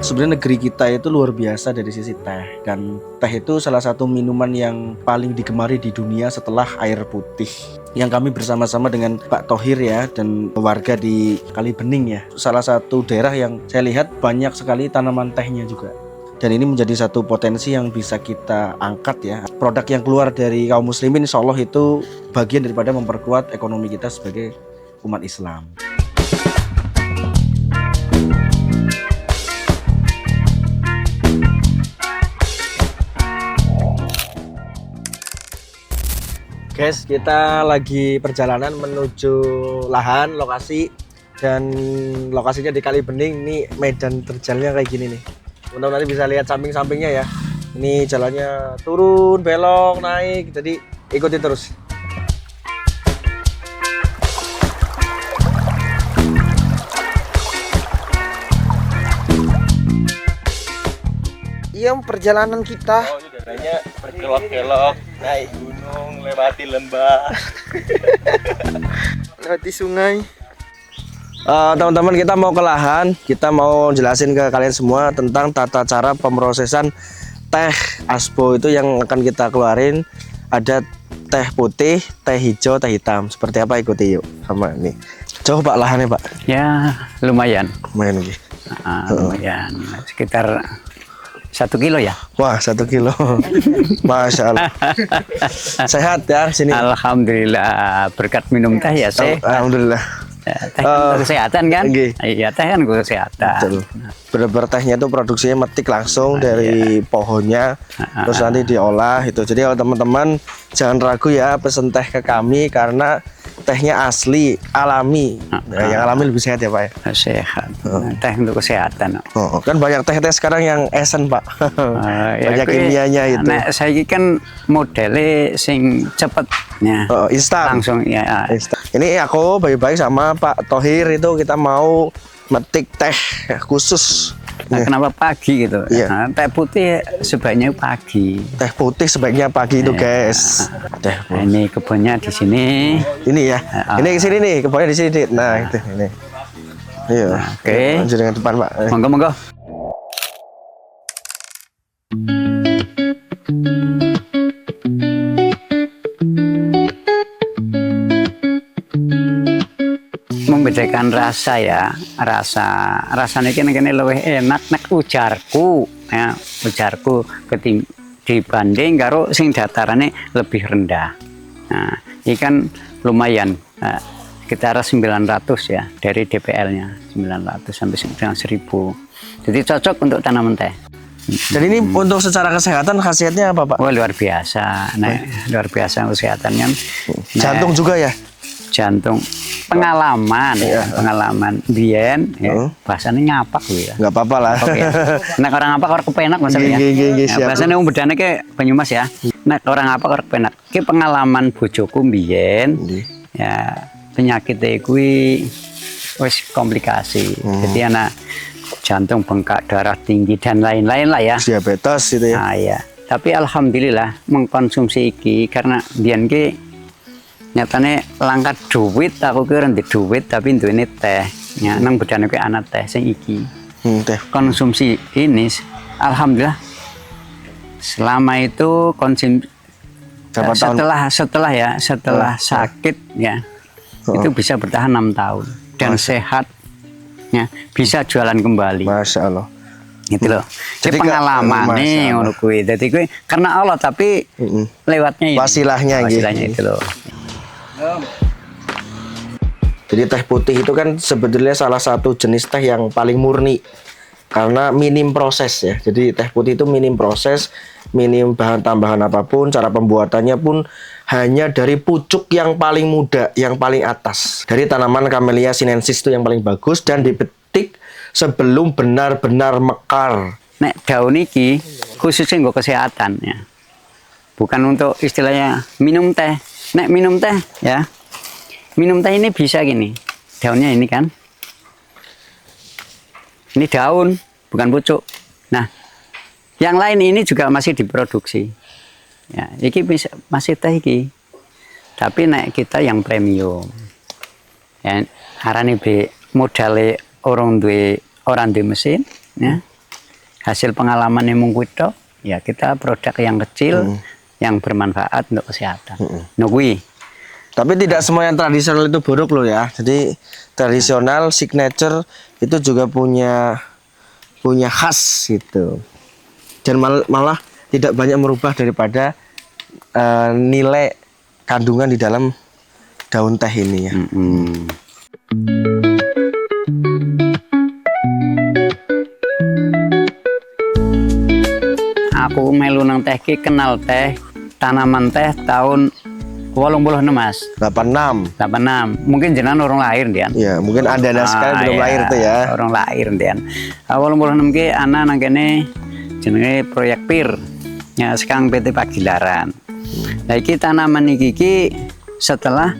Sebenarnya negeri kita itu luar biasa dari sisi teh, dan teh itu salah satu minuman yang paling digemari di dunia setelah air putih. Yang kami bersama-sama dengan Pak Thohir ya, dan warga di Kalibening ya, salah satu daerah yang saya lihat banyak sekali tanaman tehnya juga. Dan ini menjadi satu potensi yang bisa kita angkat ya. Produk yang keluar dari kaum muslimin insya Allah itu bagian daripada memperkuat ekonomi kita sebagai umat Islam. Guys, kita lagi perjalanan menuju lahan lokasi, dan lokasinya di Kalibening. Ini medan terjalnya kayak gini nih. Teman-teman nanti bisa lihat samping-sampingnya ya. Ini jalannya turun, belok, naik, jadi ikuti terus. Iya, perjalanan kita. Oh, ini jalannya berkelok-kelok, naik gunung, lewati lembah, Lewati sungai. Teman-teman, kita mau ke lahan. Kita mau jelasin ke kalian semua tentang tata cara pemrosesan teh aspo itu yang akan kita keluarin. Ada teh putih, teh hijau, teh hitam. Seperti apa, ikuti yuk sama ini. Jauh Pak lahannya Pak? Ya lumayan. Lumayan nih. Lumayan, sekitar 1 kilo ya. Wah, 1 kilo. Masya Allah. Sehat ya sini. Alhamdulillah, berkat minum teh ya sehat. Alhamdulillah. Ya, teh kan kesehatan kan? Okay. Iya, teh kan kesehatan. Bener-bener tehnya itu produksinya metik langsung dari pohonnya, terus nanti diolah itu. Jadi kalau teman-teman jangan ragu ya, pesen teh ke kami karena tehnya asli, alami. Yang alami lebih sehat ya Pak ya? Sehat. Teh untuk kesehatan. Kan banyak teh-teh sekarang yang esen Pak. Banyak kimianya itu. Nah, saya kan modelnya sing cepet ya. Instan. Langsung ya. Instan. Ini aku baik-baik sama Pak Thohir itu kita mau metik teh khusus. Nah, kenapa pagi gitu? Iya. Nah, teh putih sebaiknya pagi. Teh putih sebaiknya pagi itu guys. Teh Nah, ini kebunnya di sini. ini ya. Ini di sini nih, kebunnya di sini. Nah, itu ini. Iya. Oke. Lanjut dengan depan, Pak. Monggo monggo. Membedakan rasa ya, rasanya kene lebih enak nek ujarku ya, ujarku dibanding karo sing datarannya lebih rendah. Nah, ini kan lumayan sekitar 900 ya dari DPL-nya 900 sampai 1000. Jadi cocok untuk tanaman teh. Dan ini untuk secara kesehatan khasiatnya apa Pak? Wah, luar biasa. Nah, luar biasa kesehatannya. Nah, jantung juga ya? Jantung. Pengalaman ya, pengalaman biyen ya, bahasanya ngapak ya. Nggak apa-apa lah. Nek orang ngapak orang kepenak maksudnya. Ya, bahasanya wong bedane ke Banyumas ya. Nek orang ngapak orang kepenak. Ki pengalaman bojoku biyen ya, penyakitnya kuwi wis komplikasi. Jadi anak jantung bengkak, darah tinggi dan lain-lain lah ya. Diabetes itu ya. Nah, ya. Tapi alhamdulillah mengkonsumsi iki karena biyen ki nyatane langka duit, aku kira di duit tapi duitnya teh ya, nang bedane ke anak teh sing iki Teh. konsumsi ini alhamdulillah selama itu konsumsi setelah sakit ya itu bisa bertahan 6 tahun dan sehat ya, bisa jualan kembali. Masya Allah. Gitu loh. Jadi pengalaman nih ngono kuwi. Dadi kuwi karena Allah tapi lewatnya wasilahnya itu loh. Jadi teh putih itu kan sebetulnya salah satu jenis teh yang paling murni karena minim proses ya. Jadi teh putih itu minim proses, minim bahan tambahan apapun, cara pembuatannya pun hanya dari pucuk yang paling muda, yang paling atas. Dari tanaman Camellia sinensis itu yang paling bagus dan dipetik sebelum benar-benar mekar. Nek daun iki khususnya nggo kesehatan ya. Bukan untuk istilahnya minum teh. Nek minum teh ya, minum teh ini bisa gini, daunnya ini kan, ini daun bukan pucuk. Nah, yang lain ini juga masih diproduksi. Ya, iki bisa masih teh iki, tapi nek kita yang premium. Ya, arane be modale orang duwe mesin, ya. hasil pengalaman yang mengkudo, ya kita produk yang kecil yang bermanfaat untuk kesehatan. Nungguin. Tapi tidak semua yang tradisional itu buruk loh ya. Jadi tradisional signature itu juga punya khas gitu. Dan malah tidak banyak merubah daripada nilai kandungan di dalam daun teh ini ya. Aku melu nang teh ki kenal teh tanaman teh tahun 86 Mas. 86. 86. Mungkin jenengan orang lahir Dian. Ya, mungkin Anda sekali belum lahir tuh ya. Orang lahir Dian. 86 ki ana nang kene jenenge proyek PIR. Ya sekarang PT Pagilaran. Nah iki tanaman iki setelah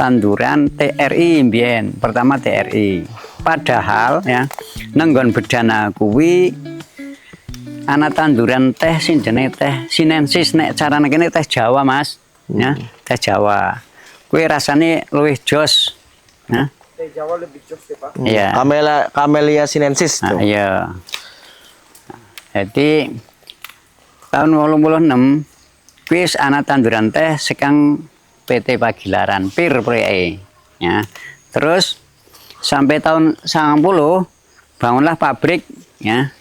tanduran TRI mbiyen, pertama TRI. Padahal ya nenggon bedana kuwi ana tanduran teh sing jenenge teh sinensis nek carane kene teh Jawa Mas. Ya, teh Jawa. Kuwi rasane luwih jos. Ya. Teh Jawa lebih jos ya Pak. Iya. Camellia sinensis tuh. Iya. Jadi tahun 86 wis ana tanduran teh sekang PT Pagilaran PIR proyek ya. Terus sampai tahun 90 bangunlah pabrik ya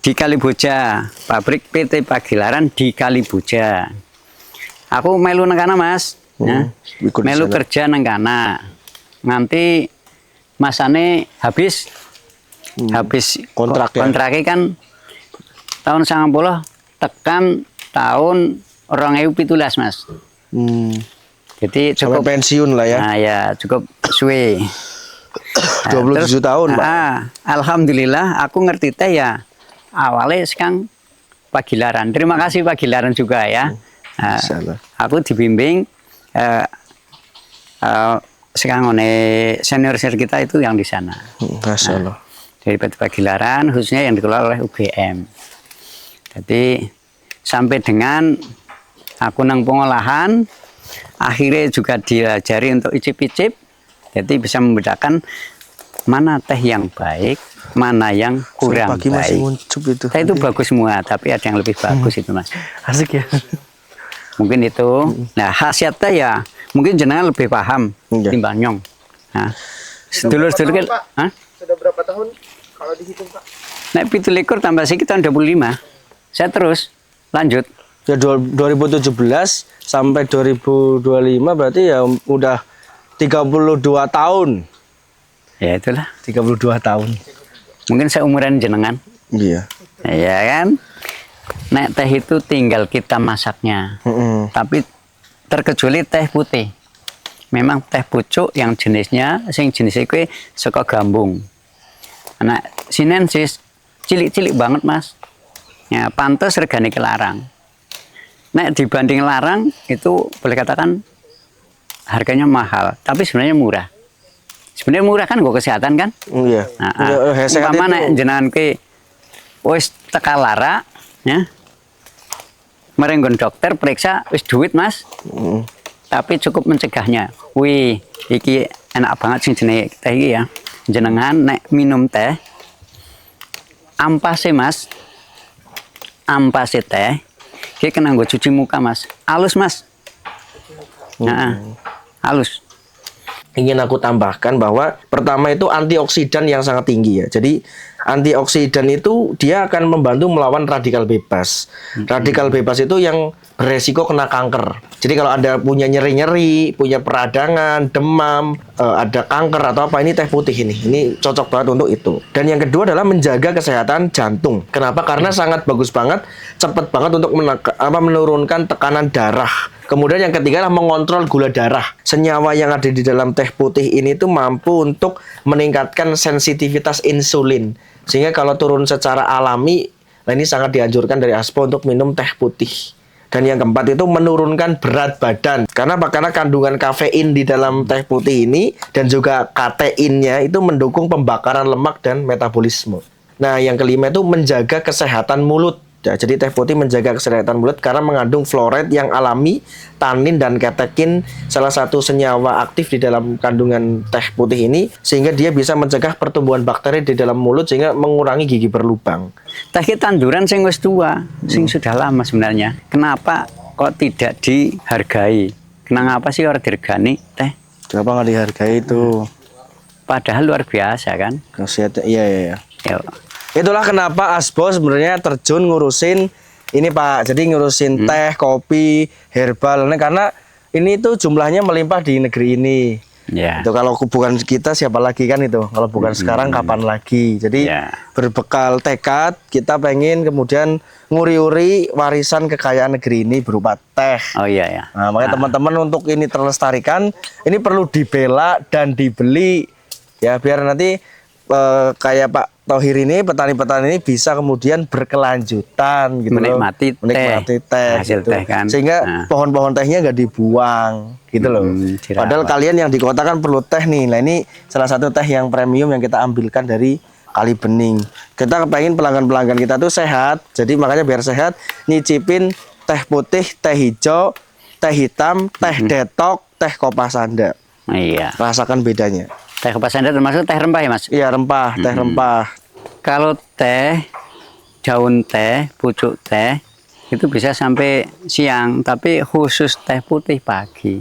di Kaliboja, pabrik PT Pagilaran di Kaliboja. Aku melu nang kana Mas, ya. Melu kerja nang kana. Nganti masane habis kontraknya kan tahun 90 tekan tahun 2017 Mas. Jadi cukup sampai pensiun lah ya. Nah ya cukup suwe. 27 tahun Pak. Alhamdulillah aku ngerti teh ya awalnya sekarang Pagilaran. Terima kasih Pagilaran juga ya. Aku dibimbing sekarang senior kita itu yang di sana. Masya Allah. Dari PT Pagilaran khususnya yang dikelola oleh UGM. Jadi sampai dengan aku nang pengolahan akhirnya juga diajari untuk icip-icip. Jadi bisa membedakan mana teh yang baik, mana yang kurang baik. Masih nguncup itu. Teh itu bagus semua, tapi ada yang lebih bagus itu Mas. Asik ya. Mungkin itu. Nah khasiatnya ya mungkin jenengan lebih paham timbang nyong. Nah, sedulur-sedulur kan, sudah berapa tahun kalau dihitung Pak? Nah 17 tambah sedikit tahun 25. Saya terus lanjut. Ya 2017 sampai 2025 berarti ya udah 32 tahun. Ya itulah. 32 tahun. Mungkin seumuran jenengan. Iya. Iya kan? Nek teh itu tinggal kita masaknya. Tapi terkecuali teh putih. Memang teh pucuk yang jenisnya kuwi saka gambung. Nah, sinensis cilik-cilik banget Mas. Ya, pantes regane larang. Nek dibanding larang itu boleh katakan harganya mahal, tapi sebenarnya murah. Sebenarnya murah kan kok kesehatan kan? Iya. Umpama nek jenengan ki wis teka lara ya. Merenggon dokter periksa wis duit Mas. Tapi cukup mencegahnya. Wih, iki enak banget sing jenenge teh iki ya. Jenengan nek minum teh ampase Mas. Ampase teh iki kena nggo cuci muka Mas. Halus Mas. Halus. Ingin aku tambahkan bahwa pertama itu antioksidan yang sangat tinggi ya. Jadi antioksidan itu dia akan membantu melawan radikal bebas. Radikal bebas itu yang beresiko kena kanker. Jadi kalau Anda punya nyeri-nyeri, punya peradangan, demam, ada kanker atau apa, ini teh putih ini. Ini cocok banget untuk itu. Dan yang kedua adalah menjaga kesehatan jantung. Kenapa? Karena sangat bagus banget, cepat banget untuk menurunkan tekanan darah. Kemudian yang ketiga adalah mengontrol gula darah. Senyawa yang ada di dalam teh putih ini tuh mampu untuk meningkatkan sensitivitas insulin. Sehingga kalau turun secara alami, nah ini sangat dianjurkan dari ASPO untuk minum teh putih. Dan yang keempat itu menurunkan berat badan. Karena apa? Karena kandungan kafein di dalam teh putih ini dan juga kateinnya itu mendukung pembakaran lemak dan metabolisme. Nah yang kelima itu menjaga kesehatan mulut. Ya, jadi teh putih menjaga kesehatan mulut karena mengandung fluoride yang alami, tanin dan katekin, salah satu senyawa aktif di dalam kandungan teh putih ini, sehingga dia bisa mencegah pertumbuhan bakteri di dalam mulut sehingga mengurangi gigi berlubang. Teh ki tanduran sing wis tua, sing sudah lama sebenarnya. Kenapa kok tidak dihargai? Kenapa sih orang dihargai teh? Kenapa nggak dihargai itu? Padahal luar biasa kan? Khasiatnya, iya. Ya. Itulah kenapa Asbo sebenarnya terjun ngurusin ini Pak. Jadi ngurusin teh, kopi, herbal. Nah, karena ini tuh jumlahnya melimpah di negeri ini. Ya. Itu kalau bukan kita siapa lagi kan itu. Kalau bukan sekarang kapan lagi. Jadi Ya. berbekal tekad kita pengen kemudian nguri-uri warisan kekayaan negeri ini berupa teh. Oh iya ya. Nah, makanya teman-teman untuk ini terlestarikan, ini perlu dibela dan dibeli ya biar nanti kayak Pak Thohir ini, petani-petani ini bisa kemudian berkelanjutan gitu Menikmati loh. Menikmati teh hasil gitu. teh kan. Sehingga pohon-pohon tehnya nggak dibuang gitu loh. Dirawat. Padahal kalian yang di kota kan perlu teh nih. Nah ini salah satu teh yang premium yang kita ambilkan dari Kali Bening. Kita pengen pelanggan-pelanggan kita tuh sehat. Jadi makanya biar sehat nyicipin teh putih, teh hijau, teh hitam, teh detok, teh kopasanda. Iya. Rasakan bedanya. Teh kopasanda termasuk teh rempah ya Mas? Iya rempah, teh rempah. Kalau teh, daun teh, pucuk teh itu bisa sampai siang, tapi khusus teh putih pagi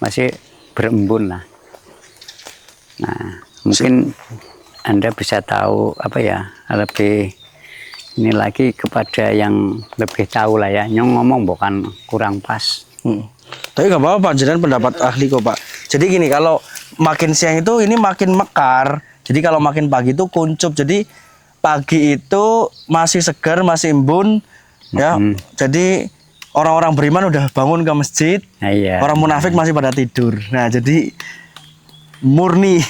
masih berembun lah. Nah, mungkin Anda bisa tahu apa ya, lebih ini lagi kepada yang lebih tahu lah ya. Nyong ngomong bukan kurang pas. Tapi nggak apa-apa Pak, jenengan pendapat ahli kok Pak. Jadi gini, kalau makin siang itu ini makin mekar. Jadi kalau makin pagi itu kuncup. Jadi pagi itu masih segar, masih embun, ya. Jadi orang-orang beriman udah bangun ke masjid. Nah, iya. Orang munafik masih pada tidur. Nah jadi murni.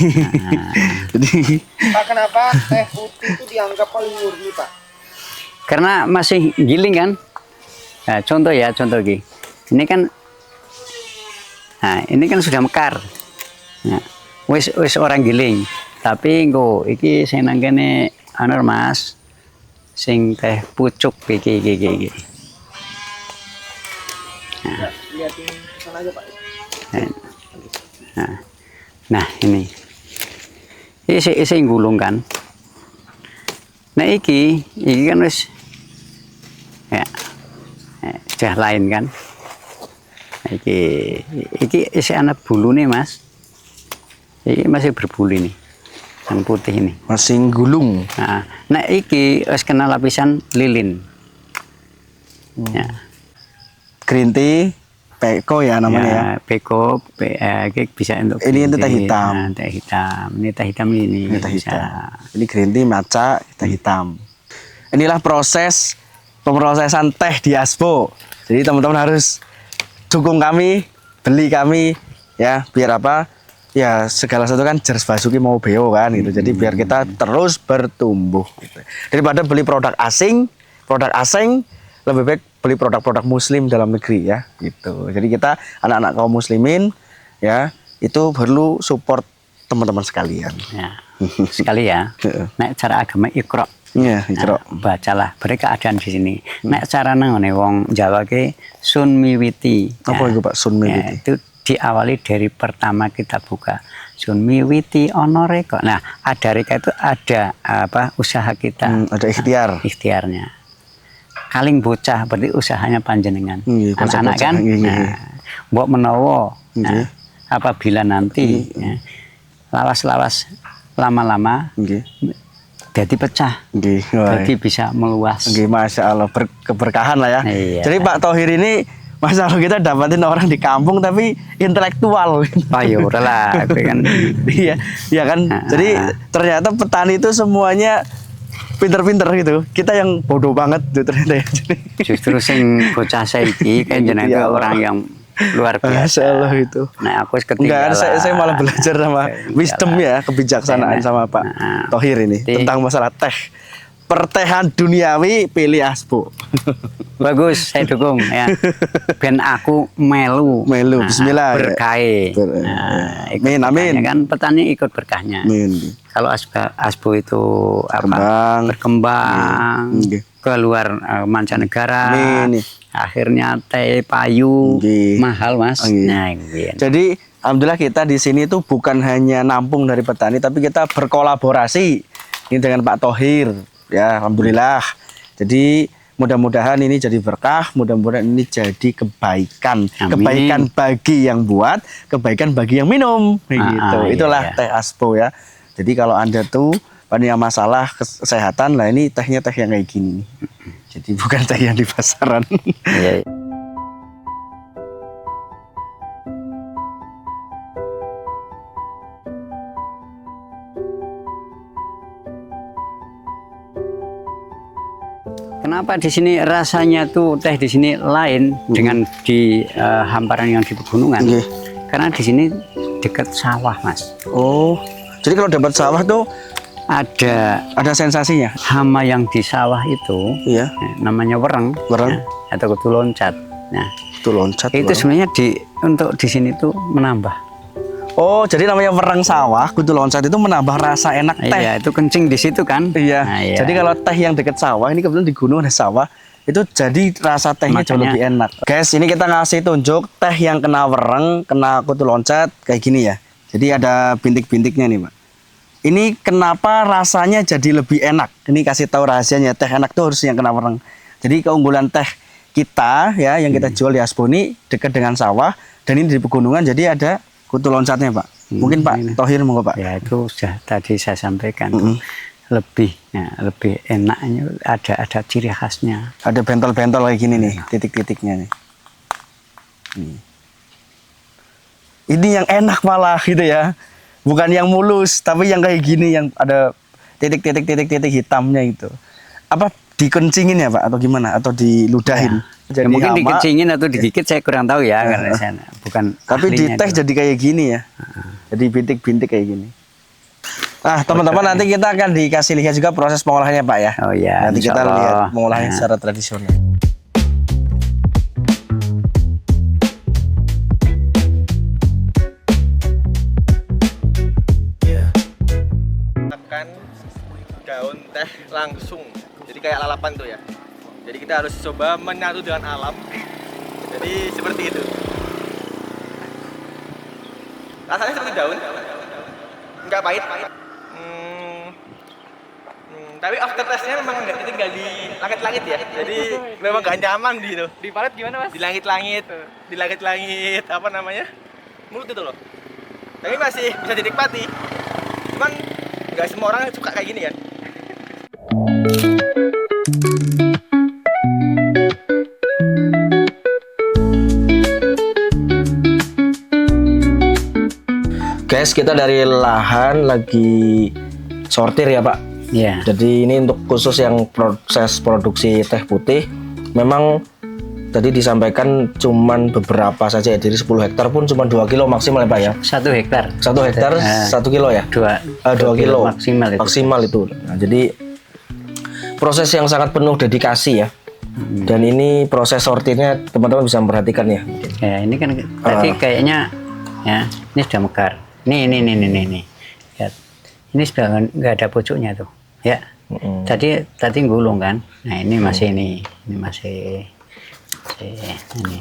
Jadi Pak, kenapa teh putih itu dianggap paling murni Pak? Karena masih giling kan. Nah, contoh ya, contoh Ki. Ini kan, nah ini kan sudah mekar. Nah, wis orang giling. Tapi engko iki sing nang kene anu Mas, sing teh pucuk iki. Nah. Lihatin sana aja Pak. Nah, ini. Isi gulung kan. Nah, iki kan wis ya. Sudah lain kan. Iki isi anak bulu nih Mas. Iki masih berbulu nih. Yang putih ini. masih gulung. Nah iki harus kena lapisan lilin. Ya. Green tea, peko ya namanya ya. Peko, bisa untuk Ini teh hitam. Nah, teh hitam. Ini teh hitam ini. Ini teh bisa. hitam. Ini green tea, matcha, teh hitam. Inilah proses pemrosesan teh di Asbo. Jadi teman-teman harus dukung kami, beli kami, ya biar apa? Ya segala sesuatu kan Jers Basuki mau beo kan gitu. Jadi biar kita terus bertumbuh. Gitu. Daripada beli produk asing lebih baik beli produk-produk Muslim dalam negeri ya. Gitu. Jadi kita anak-anak kaum Muslimin ya itu perlu support teman-teman sekalian. Ya. Sekali ya. Nek cara agama Iqra. Iya, Iqra. Bacalah, beri keadaan di sini. Nek cara nangone wong Jawa ke sun miwiti. Apa itu Pak sun miwiti? Itu diawali dari pertama kita buka sun miwiti ono reko. Nah, ada reka itu ada apa usaha kita. Ada ikhtiar. Ikhtiarnya. Kaling bocah berarti usahanya panjenengan. Anak-anak kan. Mbok menawa. Nah, apabila nanti ya, lawas-lawas lama-lama jadi pecah, jadi bisa meluas. Masya Allah, keberkahan lah ya. Iya. Jadi Pak Thohir ini, Masya Allah kita dapatin orang di kampung tapi intelektual. Ayo, lah, kan. Iya, iya kan. Jadi ternyata petani itu semuanya pinter-pinter gitu. Kita yang bodoh banget tuh ternyata. Justru sing bocah saiki kan jenenge orang yang luar biasa. Masya Allah itu. Nah, aku ketinggalan. Enggak, saya malah belajar sama wisdom ya, kebijaksanaan sama Pak Thohir ini tentang masalah teh. Pertehan duniawi pilih Asbo. Bagus, saya dukung ya. Ben aku melu. Bismillah. Berkahe. Amin, amin. Kan petani ikut berkahnya. Amin. Kalau Asbo itu apa? Berkembang. keluar mancanegara. Nih. Akhirnya teh payu Nggih. mahal Mas. Oh, iya. Nah, gitu. Jadi alhamdulillah kita di sini tuh bukan hanya nampung dari petani, tapi kita berkolaborasi ini dengan Pak Thohir. Ya, alhamdulillah. Jadi mudah-mudahan ini jadi berkah, mudah-mudahan ini jadi kebaikan. Amin. Kebaikan bagi yang buat, kebaikan bagi yang minum. Gitu. Itulah iya. teh Aspo ya. Jadi kalau Anda tuh punya masalah kesehatan, lah ini tehnya teh yang kayak gini. Jadi bukan teh yang di pasaran. Iya. Kenapa di sini rasanya tuh teh di sini lain dengan di hamparan yang di pegunungan? Nggih. Karena di sini dekat sawah, Mas. Oh, jadi kalau dapat sawah tuh Ada sensasinya. hama yang di sawah itu, Iya. namanya wereng, Wereng. ya, atau kutu loncat. Nah, Itu loncat. itu wereng. sebenarnya untuk di sini tuh menambah. Oh, jadi namanya wereng sawah, kutu loncat itu menambah rasa enak teh. Iya, itu kencing di situ kan? Iya. Nah, iya. Jadi kalau teh yang dekat sawah, ini kebetulan di gunung ada sawah, itu jadi rasa tehnya jauh Makanya- lebih enak. Guys, ini kita ngasih tunjuk teh yang kena wereng, kena kutu loncat kayak gini ya. Jadi ada bintik-bintiknya nih, Pak. Ini kenapa rasanya jadi lebih enak? Ini kasih tahu rahasianya, teh enak tuh harus yang kena wereng. Jadi keunggulan teh kita ya yang kita jual di Aspo ini dekat dengan sawah dan ini di pegunungan jadi ada kutu loncatnya, Pak. Mungkin Pak Thohir monggo, Pak. Ya itu sudah tadi saya sampaikan lebih lebih enaknya ada ciri khasnya. Ada bentol-bentol kayak gini nih, titik-titiknya nih. Ini yang enak malah gitu ya. Bukan yang mulus, tapi yang kayak gini yang ada titik-titik hitamnya itu. Apa dikencingin ya, Pak, atau gimana? Atau diludahin? Ya, mungkin hama, dikencingin atau digigit saya kurang tahu ya karena saya bukan tapi di ahlinya teh itu. jadi kayak gini ya. Jadi bintik-bintik kayak gini. Nah, teman-teman nanti kita akan dikasih lihat juga proses pengolahannya, Pak ya. Oh ya, Nanti insya kita Allah. lihat pengolahannya Nah. secara tradisional. Makan daun teh langsung, jadi kayak lalapan tuh ya. Jadi kita harus coba menyatu dengan alam. Jadi seperti itu. Rasanya seperti daun, nggak pahit. Tapi after taste-nya memang nggak tinggal di langit-langit ya. Jadi memang nggak nyaman gitu. Di palet gimana mas? Di langit-langit, di langit-langit apa namanya? Mulut itu loh. Tapi masih bisa dinikmati. Cuman nggak semua orang suka kayak gini kan. Guys, kita dari lahan lagi sortir ya, Pak. Iya. Jadi ini untuk khusus yang proses produksi teh putih. Memang tadi disampaikan cuman beberapa saja ya. Jadi 10 hektar pun cuma 2 kilo maksimal ya, Pak ya. 1 hektar. 1 hektar 1 kilo ya? 2 kilo maksimal itu. Maksimal itu. Nah, jadi proses yang sangat penuh dedikasi ya. Dan ini proses sortirnya teman-teman bisa memperhatikan ya. Ya ini kan tadi kayaknya ya ini sudah mekar. Nih. Ya, ini sudah nggak ada pucuknya tuh. Ya. Tadi gulung kan. Nah ini masih ini masih ini.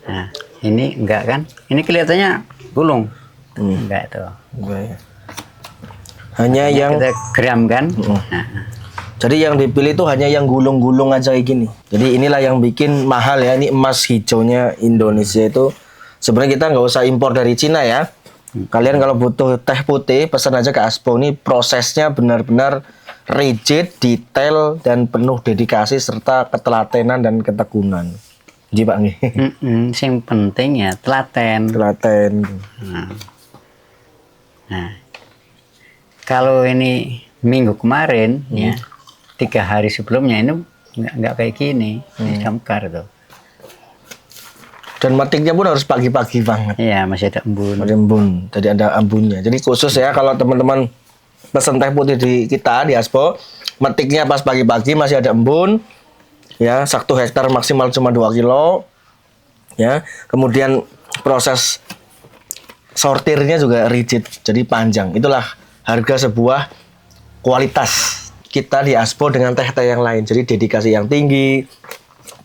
Nah ini enggak kan? Ini kelihatannya gulung. Enggak tuh. Hanya yang Kita geram kan? Nah, jadi yang dipilih itu hanya yang gulung-gulung aja kayak gini. Jadi inilah yang bikin mahal ya. Ini emas hijaunya Indonesia itu sebenarnya kita nggak usah impor dari Cina ya. Kalian kalau butuh teh putih pesan aja ke Aspo. Ini prosesnya benar-benar rigid, detail dan penuh dedikasi serta ketelatenan dan ketekunan. Jadi Pak nih. yang penting ya telaten. Telaten. Nah, kalau ini minggu kemarin ya 3 hari sebelumnya ini nggak kayak gini, ini sudah mekar tuh. Dan metiknya pun harus pagi-pagi banget. Iya masih ada embun. Ada embun, jadi ada embunnya. Jadi khusus ya kalau teman-teman pesen teh putih di kita di Aspo, metiknya pas pagi-pagi masih ada embun. Ya, 1 hektar maksimal cuma 2 kilo. Ya, kemudian proses sortirnya juga rigid, jadi panjang. Itulah harga sebuah kualitas kita di Aspo dengan teh-teh yang lain. Jadi dedikasi yang tinggi,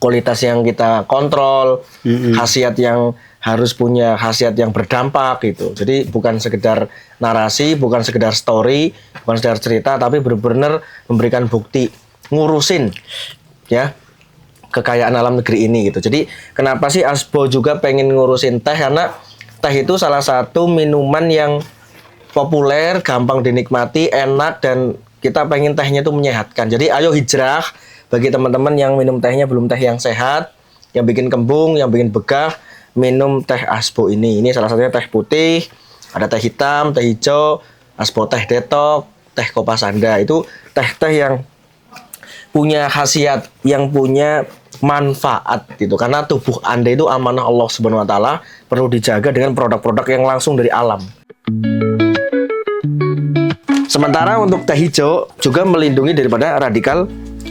kualitas yang kita kontrol, khasiat yang harus punya khasiat yang berdampak gitu. Jadi bukan sekedar narasi, bukan sekedar story, bukan sekedar cerita, tapi benar-benar memberikan bukti, ngurusin ya kekayaan alam negeri ini gitu. Jadi kenapa sih Aspo juga pengen ngurusin teh? Karena teh itu salah satu minuman yang populer, gampang dinikmati, enak, dan kita pengen tehnya itu menyehatkan. Jadi ayo hijrah bagi teman-teman yang minum tehnya belum teh yang sehat, yang bikin kembung, yang bikin begah, minum teh Aspo ini. Ini salah satunya teh putih, ada teh hitam, teh hijau, Aspo teh detok, teh kopasanda. Itu teh-teh yang punya khasiat, yang punya manfaat gitu. Karena tubuh Anda itu amanah Allah Subhanahu wa taala, perlu dijaga dengan produk-produk yang langsung dari alam. Sementara untuk teh hijau juga melindungi daripada radikal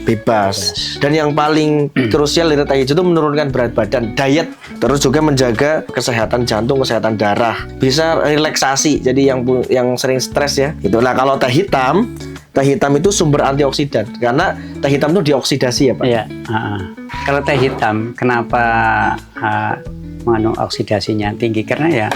bebas. Dan yang paling krusial dari teh hijau itu menurunkan berat badan, diet, terus juga menjaga kesehatan jantung, kesehatan darah, bisa relaksasi. Jadi yang sering stres ya. Itu. Nah, kalau teh hitam itu sumber antioksidan karena teh hitam itu dioksidasi ya Pak. Iya. Kalau teh hitam, kenapa mengandung oksidasinya tinggi? Karena ya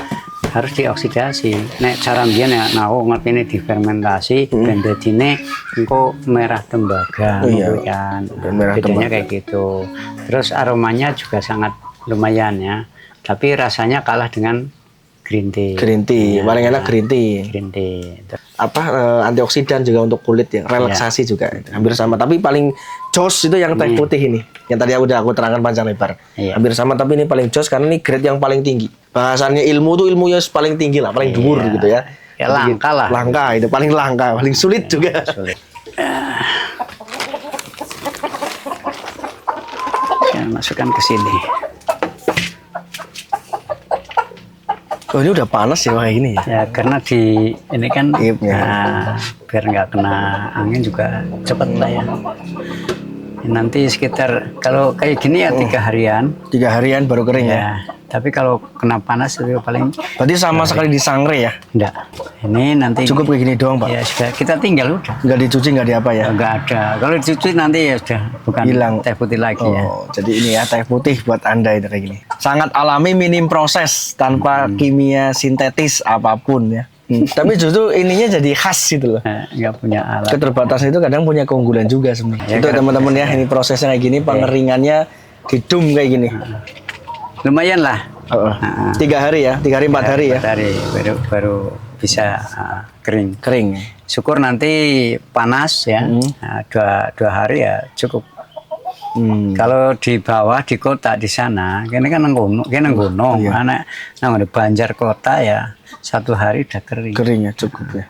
harus dioksidasi. Nek cara mbiyen ya ngerti ini difermentasi, ben dadine engko merah tembaga kan. Bedanya kayak gitu. Terus aromanya juga sangat lumayan ya. Tapi rasanya kalah dengan green tea. Green tea, paling enak green tea. Green tea. Antioksidan juga untuk kulit ya, relaksasi juga, hampir sama. Tapi paling jos itu yang teh putih ini, yang tadi aku terangkan panjang lebar. Hampir sama, tapi ini paling jos karena ini grade yang paling tinggi. Bahasannya ilmu tuh ilmunya paling tinggi lah, paling dhuwur gitu ya. Ya langka lah. Langka itu paling langka, paling sulit juga. Sulit. Saya masukkan ke sini. Oh, ini udah panas ya kayak gini ya? Ya karena ini kan biar nggak kena angin juga cepet lah ya. Nanti sekitar kalau kayak gini ya 3 harian. 3 harian baru kering ya? Tapi kalau kena panas itu paling. Berarti sama sekali disangre ya? Enggak. Ini nanti. Cukup kayak gini doang Pak? Ya sudah, kita tinggal udah. Nggak dicuci, nggak diapa ya? Nggak ada. Kalau dicuci nanti ya sudah bukan hilang teh putih lagi ya. Jadi ini ya teh putih buat Anda itu kayak gini. Sangat alami, minim proses, tanpa kimia sintetis apapun ya. Tapi justru ininya jadi khas gitu loh. Nggak punya alat. Keterbatasan itu kadang punya keunggulan juga sebenarnya. Itu teman-teman ya, ini prosesnya kayak gini, pengeringannya didum kayak gini. Lumayan lah. 3 hari ya, 3 hari 4 hari ya. 4 hari baru bisa kering. Syukur nanti panas ya. 2 hari ya cukup. Kalau di bawah di kota di sana, ini kan gunung, anak di Banjar kota ya 1 hari udah kering. Kering ya cukup ya.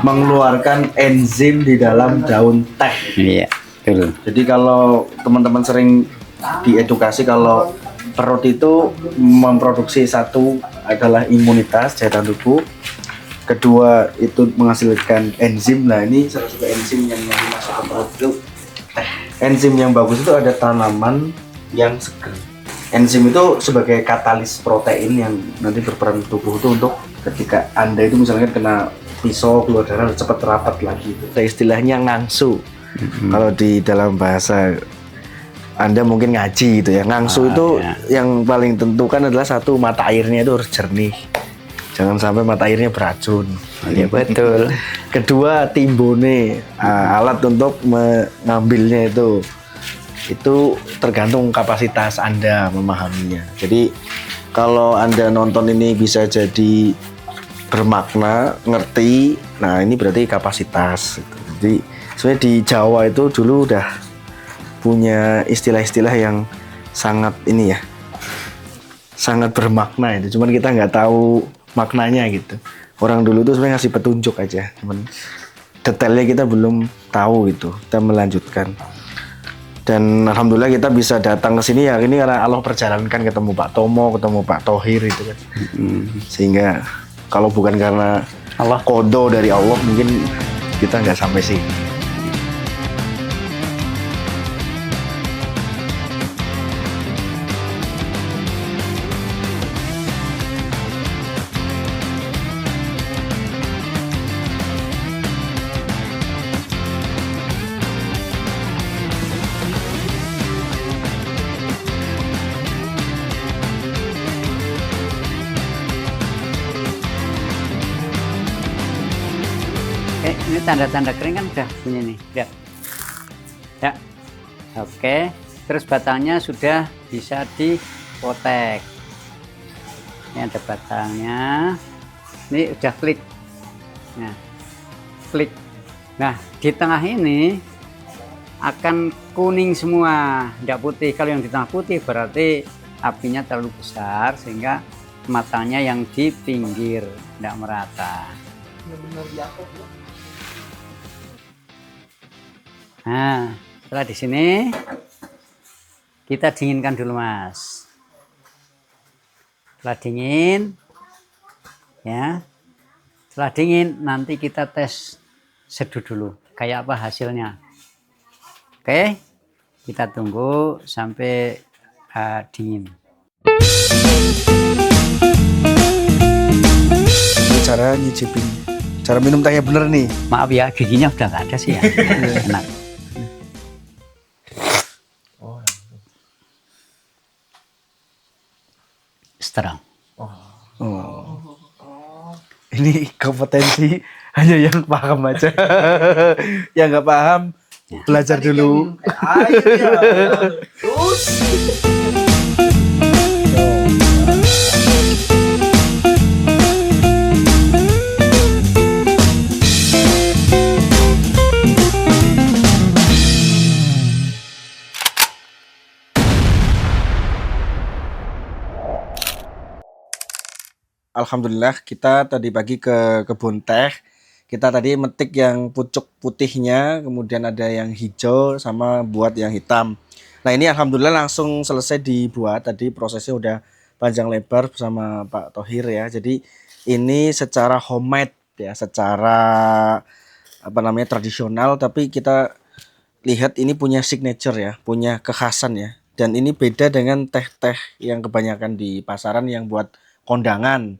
Mengeluarkan enzim di dalam daun teh. Iya, betul. Jadi kalau teman-teman sering diedukasi kalau perut itu memproduksi, satu adalah imunitas, daya tahan tubuh, kedua itu menghasilkan enzim. Nah ini salah satu enzim yang masuk ke perut itu teh. Enzim yang bagus itu ada tanaman yang segar. Enzim itu sebagai katalis protein yang nanti berperan di tubuh itu untuk ketika Anda itu misalnya kena pisau keluar darah cepat rapat lagi. Itu istilahnya ngangsu. Kalau di dalam bahasa Anda mungkin ngaji gitu ya. Ngangsu itu yang paling tentukan adalah satu, mata airnya itu harus jernih. Jangan sampai mata airnya beracun. Iya betul. Kedua, timbone, alat untuk mengambilnya itu tergantung kapasitas Anda memahaminya. Jadi kalau Anda nonton ini bisa jadi bermakna, ngerti, nah ini berarti kapasitas. Jadi sebenarnya di Jawa itu dulu udah punya istilah-istilah yang sangat ini ya, sangat bermakna itu. Cuman kita nggak tahu maknanya gitu. Orang dulu tuh sebenarnya ngasih petunjuk aja, cuman detailnya kita belum tahu gitu. Kita melanjutkan. Dan alhamdulillah kita bisa datang ke sini ya ini karena Allah perjalankan, ketemu Pak Tomo, ketemu Pak Thohir itu kan. Sehingga kalau bukan karena Allah, kodo dari Allah, mungkin kita nggak sampai sini. Oke, ini tanda-tanda kering kan udah bunyi nih. Lihat. Ya. Oke, terus batangnya sudah bisa dipotek. Ini ada batangnya. Ini udah klik. Nah, klik. Nah, di tengah ini akan kuning semua, tidak putih. Kalau yang di tengah putih berarti apinya terlalu besar sehingga matangnya yang di pinggir tidak merata. Nah, setelah di sini kita dinginkan dulu, Mas. Setelah dingin, ya. Setelah dingin nanti kita tes seduh dulu, kayak apa hasilnya. Oke, kita tunggu sampai dingin. Cara nyicipin, cara minum tehnya bener nih. Maaf ya, giginya udah nggak ada sih ya. Enak. Strong. Oh. Ini kompetensi hanya yang paham aja. Yang nggak paham belajar dulu. Alhamdulillah kita tadi pagi ke kebun teh. Kita tadi metik yang pucuk putihnya, kemudian ada yang hijau sama buat yang hitam. Nah ini alhamdulillah langsung selesai dibuat. Tadi prosesnya udah panjang lebar bersama Pak Thohir ya. Jadi ini secara homemade ya, secara apa namanya tradisional. Tapi kita lihat ini punya signature ya, punya kekhasan ya. Dan ini beda dengan teh-teh yang kebanyakan di pasaran yang buat kondangan,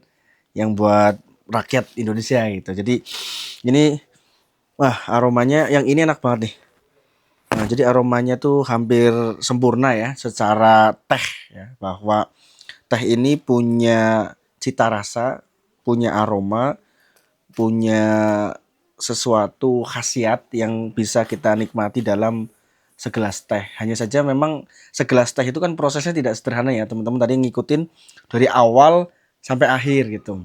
yang buat rakyat Indonesia gitu. Jadi ini wah aromanya yang ini enak banget nih. Nah, jadi aromanya tuh hampir sempurna ya secara teh ya, bahwa teh ini punya cita rasa, punya aroma, punya sesuatu khasiat yang bisa kita nikmati dalam segelas teh. Hanya saja memang segelas teh itu kan prosesnya tidak sederhana ya teman-teman, tadi ngikutin dari awal sampai akhir gitu.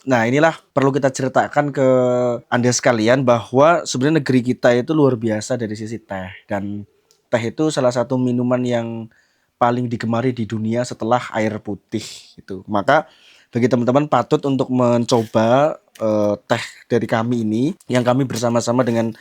Nah inilah perlu kita ceritakan ke Anda sekalian bahwa sebenarnya negeri kita itu luar biasa dari sisi teh. Dan teh itu salah satu minuman yang paling digemari di dunia setelah air putih gitu. Maka bagi teman-teman patut untuk mencoba teh dari kami ini yang kami bersama-sama dengan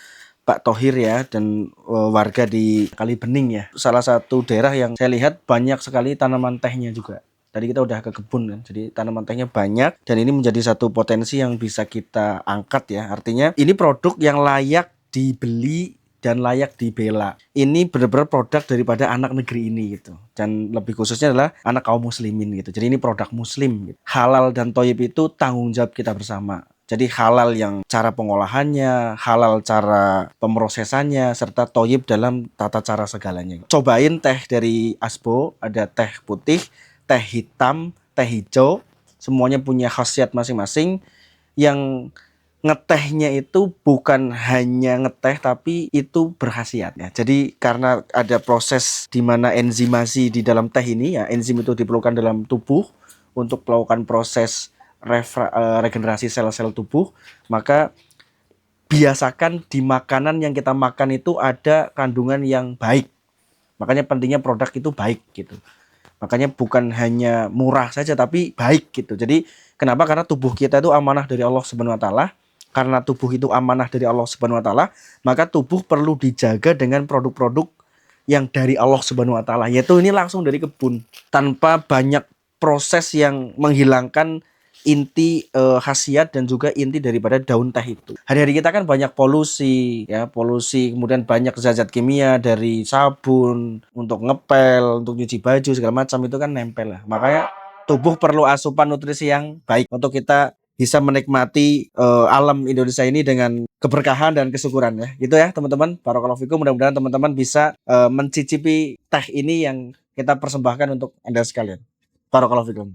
Pak Thohir ya dan warga di Kalibening ya. Salah satu daerah yang saya lihat banyak sekali tanaman tehnya juga. Tadi kita udah ke kebun kan, jadi tanaman tehnya banyak dan ini menjadi satu potensi yang bisa kita angkat ya. Artinya ini produk yang layak dibeli dan layak dibela. Ini benar-benar produk daripada anak negeri ini gitu. Dan lebih khususnya adalah anak kaum muslimin gitu. Jadi ini produk muslim gitu. Halal dan thayyib itu tanggung jawab kita bersama. Jadi halal yang cara pengolahannya, halal cara pemrosesannya, serta thayyib dalam tata cara segalanya. Cobain teh dari Asbo, ada teh putih, teh hitam, teh hijau, semuanya punya khasiat masing-masing. Yang ngetehnya itu bukan hanya ngeteh tapi itu berkhasiat ya. Jadi karena ada proses di mana enzimasi di dalam teh ini ya, enzim itu diperlukan dalam tubuh untuk melakukan proses regenerasi sel-sel tubuh, maka biasakan di makanan yang kita makan itu ada kandungan yang baik. Makanya pentingnya produk itu baik gitu. Makanya bukan hanya murah saja tapi baik gitu. Jadi kenapa? Karena tubuh kita itu amanah dari Allah Subhanahu wa taala. Karena tubuh itu amanah dari Allah Subhanahu wa taala, maka tubuh perlu dijaga dengan produk-produk yang dari Allah Subhanahu wa taala. Yaitu ini langsung dari kebun tanpa banyak proses yang menghilangkan inti khasiat dan juga inti daripada daun teh itu. Hari-hari kita kan banyak polusi ya, polusi, kemudian banyak zat-zat kimia dari sabun untuk ngepel, untuk nyuci baju segala macam itu kan nempel lah. Makanya tubuh perlu asupan nutrisi yang baik untuk kita bisa menikmati alam Indonesia ini dengan keberkahan dan kesyukuran ya. Gitu ya teman-teman. Barakallahu fikum, mudah-mudahan teman-teman bisa mencicipi teh ini yang kita persembahkan untuk Anda sekalian. Barakallahu fikum.